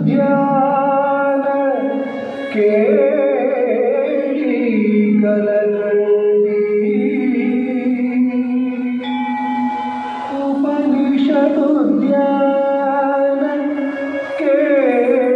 उपनिषदुद्यान केळी कलगंडी उपनिषदुद्यान केळी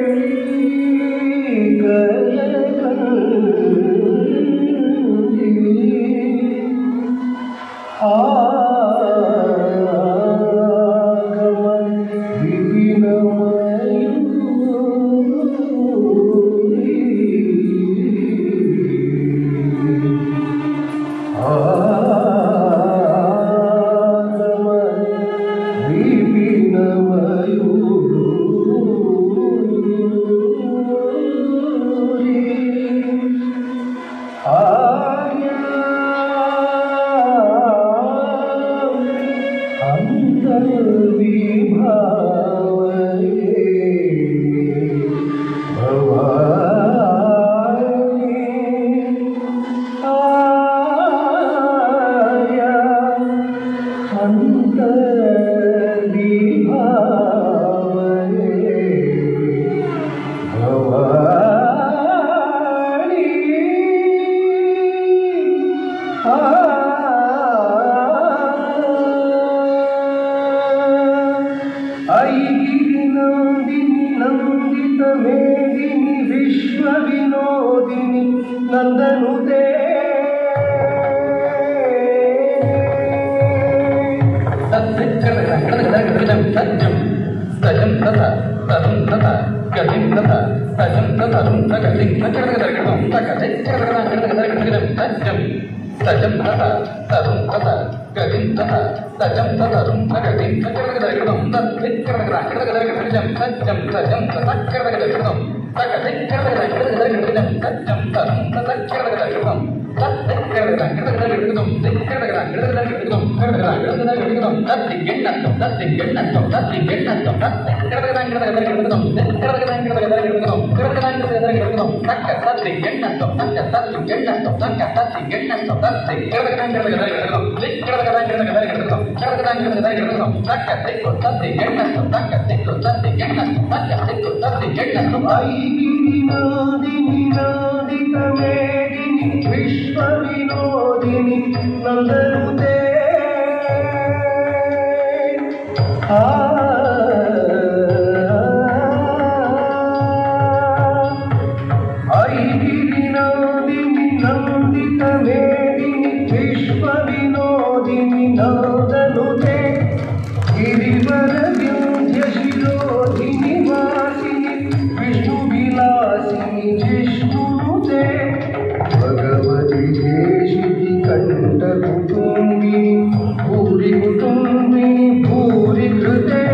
मेदिनी विश्व विनोदिनी नंदनुते विश्व विनोदिनी नंदनुते विनोदिनी नंदित मेदिनी विश्व विनोदिनी नंदनुते गिरिवर विंध्य शिरोधिनी वासिनी विष्णु विलासिनी जिष्णुनुते भगवती देशिनी कंठ कुटुंबिनी भूरि कुटुंबिनी भूरि कृते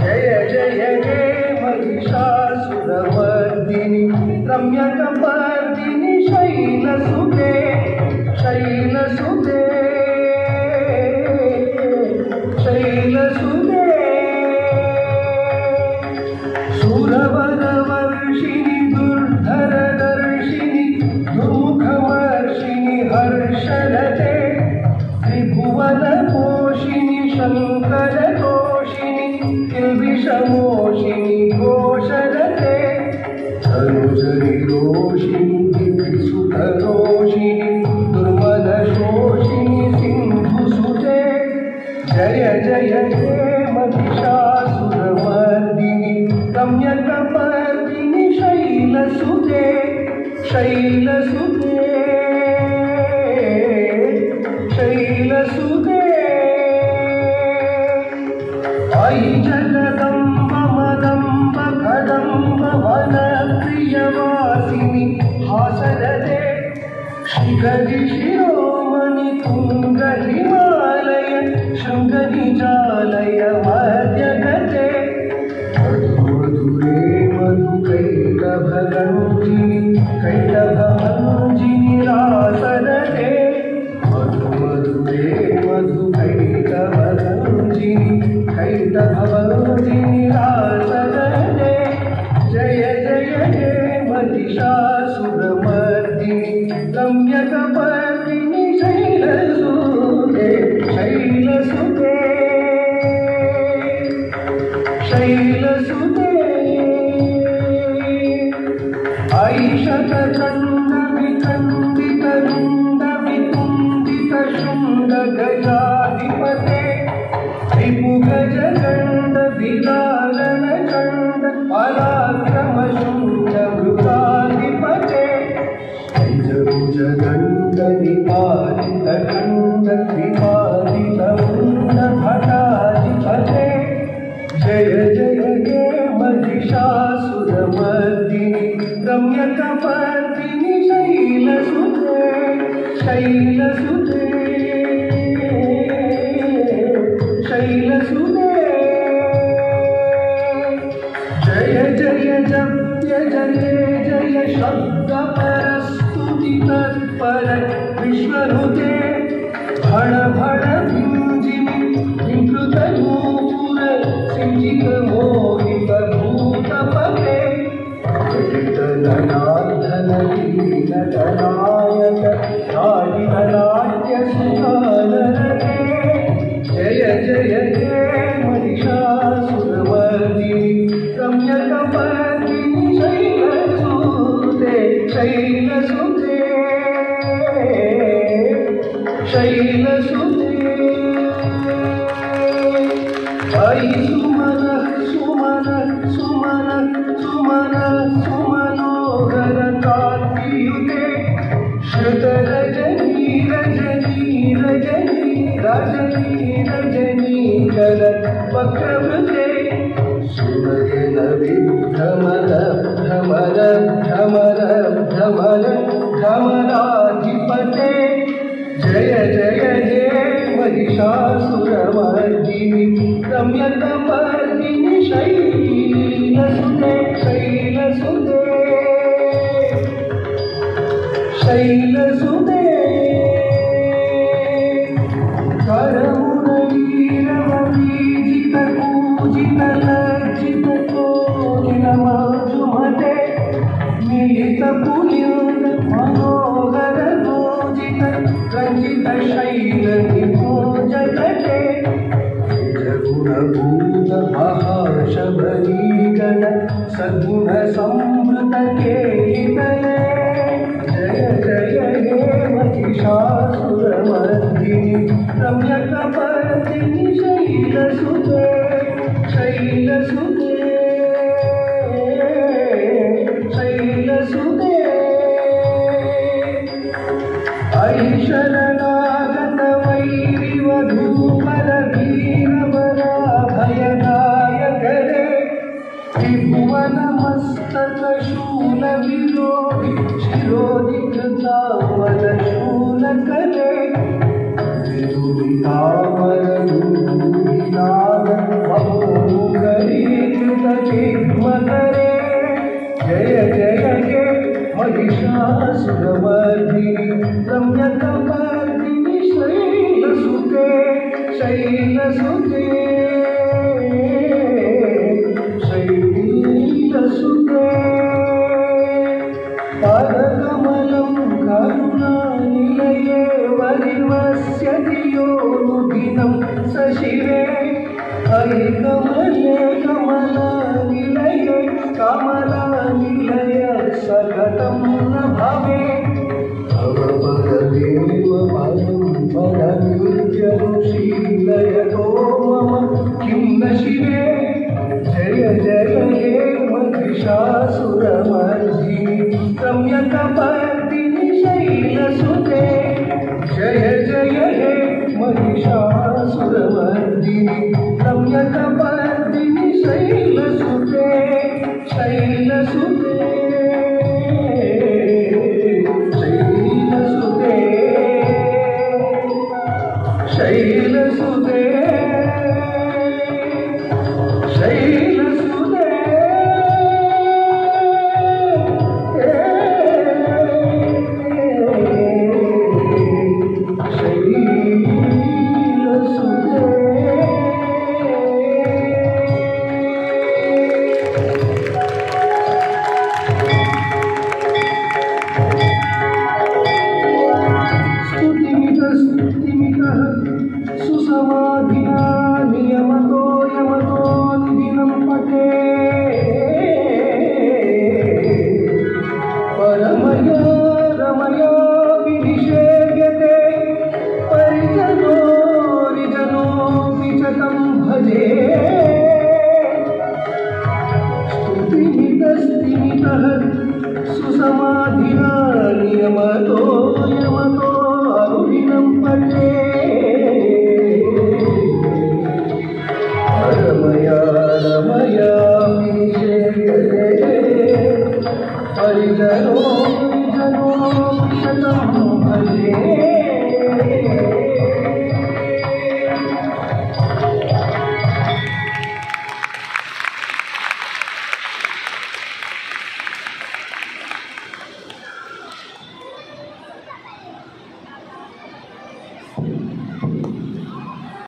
जय जय हे महिषासुरमर्दिनी रम्यकपर्दिनी शैलसुते शैलसुते शैलसुते सुरवरवर्षिणि दुर्धरदर्शिनि दुर्मुखवर्षिणि हर्षरते त्रिभुवनपोषिणि शङ्करतोषिणि किल्बिषमोषिणि घोषरते धनुजनिरोषिणि दिव्यसुतरोषिणि दुर्मदशोषिणि सिन्धुसुते जय जय हे महिषासुरमर्दिनि रम्यकपर्दिनि शैलसुते शैलसुते शैलसुते अयि जगदम्ब मदम्ब कदम्ब वनप्रियवासिनि हासरते शिखरि शिरोमणि तुङ्ग हिमालय शृङ्गनिजालय मध्यगते मधुरे मधुकैटभगञ्जिनि कैटभमञ्जिनि रासरते मधुरे मधुकैटभगञ्जिनि भवति निरासरणे जय जय हे महिषासुरमर्दिनि रम्यकपर्दिनि शैलसुते शैलसुते शैलसुते ऐषतचण्डविखण्डितरुण्डविकुण्डितशुण्डगजाधिपते त्रिमुखजगण्डविदारणचण्ड पराक्रमशून्यमृगाधिपते पंचभुजगण्डनिपातितखण्डत्रिपातितमुण्डभटाधिपते जय जय हे महिषासुरमर्दिनि रम्यकपर्दिनि शैलसुते शैलसुते शैलसुते जय जय जप्य जय जय शब्दपरस्तुतितत्पर विश्वनुते भण भण भिञ्जिनि विकृतनूपुर सिञ्जितमोहितभूतपते जटितननार्दनलीनतनायक नाट्यसुखानरते जय जय हे महिषासुरमर्दिनि रम्यकपर्दिनि शैलसुते शैलसुते शैलसुते अयि सुमनः सुमनः सुमनः सुमनः सुमनोहरकान्तियुते श्रुतरजनी रजनी रजनी रजनी रजनीकर वक्रवृते सुनयन विभ्रमर भ्रमर भ्रमर भ्रमर भ्रमराधिपते जय जय हे महिषासुरमर्दिनि रम्यकपर्दिनि शैलसुते शैलसुते शैलसुते करमुरलीरवलीजितपूजितलज्जितकोटिनमधुमते मिलितपुलिन मनोहरनोजित रञ्जितशैलनिभोजतटे जगुणभूतमहाशबरीगण सद्गुणसंवृतकेलितले जय जय हे महिषासुरमर्दिनि रम्यकपर्दिनि शैलसुते शैलसुते शैलसुते ऐशरणागत वैरिवधूपरवीरवराभयदायकरे त्रिभुवनमस्तकशूलविरोधि शिरोधिकृतामलशूलकरे विदुरितामरदूहिनाद महोमुखरीकृतचिह्मकरे जय जय हे महिषासुरमर्दिनि रम्यकपर्दिनि शैलसुते शैलसुते शैलसुते पादकमलं करुणानिलये वरिवस्यति यो नुदिनं सशिवे हरि कमले कमलानिलये कमलानिलय सततं न भवे भवपरदेव परं परमीत्यनुशीलयतो मम किं न शिवे जय जय हे महिषासुरमर्दिनि रम्यकपर्दिनि शैलसुते जय जय हे महिषासुरमर्दिनि रम्यकपर्दिनि शैलसुते शैलसुते शैलसुते शैलसुते शैलसुते शैलसुते समाधी